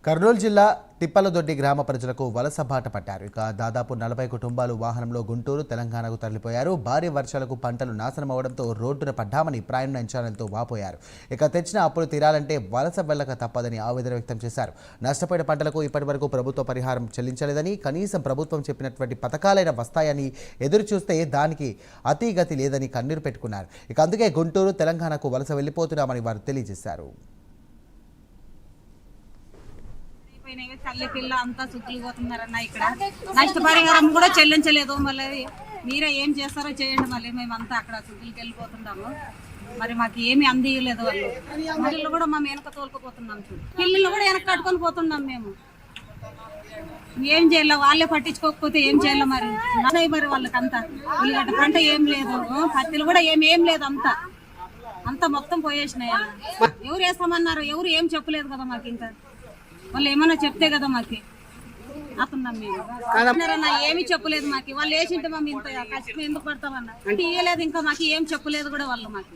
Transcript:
కర్నూలు జిల్లా తిప్పలదొడ్డి గ్రామ ప్రజలకు వలస బాట పట్టారు. ఇక దాదాపు 40 కుటుంబాలు వాహనంలో గుంటూరు, తెలంగాణకు తరలిపోయారు. భారీ వర్షాలకు పంటలు నాశనం అవడంతో రోడ్డున పడ్డామని ప్రైమ్ ఛానల్తో వాపోయారు. ఇక తెచ్చిన అప్పులు తీరాలంటే వలస వెళ్ళక తప్పదని ఆవేదన వ్యక్తం చేశారు. నష్టపోయిన పంటలకు ఇప్పటివరకు ప్రభుత్వ పరిహారం చెల్లించలేదని, కనీసం ప్రభుత్వం చెప్పినటువంటి పథకాలైన వస్తాయని ఎదురు చూస్తే దానికి అతిగతి లేదని కన్నీరు పెట్టుకున్నారు. ఇక అందుకే గుంటూరు, తెలంగాణకు వలస వెళ్ళిపోతున్నామని వారు తెలియజేశారు. తల్లి పిల్ల అంతా చుట్టుకుపోతున్నారన్న. ఇక్కడ నష్టపరిహారం కూడా చెల్లించలేదు. మళ్ళీ మీరే ఏం చేస్తారో చేయండి. మళ్ళీ మేమంతా అక్కడ చుట్టుకి వెళ్ళిపోతున్నాము. మరి మాకు ఏమి అందియలేదు వాళ్ళు. పిల్లలు కూడా మేము వెనక తోలుకుపోతున్నాం. పిల్లలు కూడా వెనక కట్టుకొని పోతున్నాం. మేము ఏం చేయాలి? వాళ్ళే పట్టించుకోకపోతే ఏం చేయాలి? మరి వాళ్ళకంతా ఉల్లిగడ్డ పంట ఏం లేదు, పత్తిలు కూడా ఏం లేదు. అంతా మొత్తం పోయేసినాయి. ఎవరు వేస్తామన్నారు? ఎవరు ఏం చెప్పలేదు కదా మాకు. ఇంకా వాళ్ళు ఏమన్నా చెప్తే కదా మాకు అతున్నాం. మేము ఏమి చెప్పలేదు మాకు. వాళ్ళు వేసింటే మేము ఇంత కష్టం ఎందుకు పడతామన్నా ఇయ్యలేదు. ఇంకా మాకు ఏం చెప్పలేదు కూడా వాళ్ళు మాకు.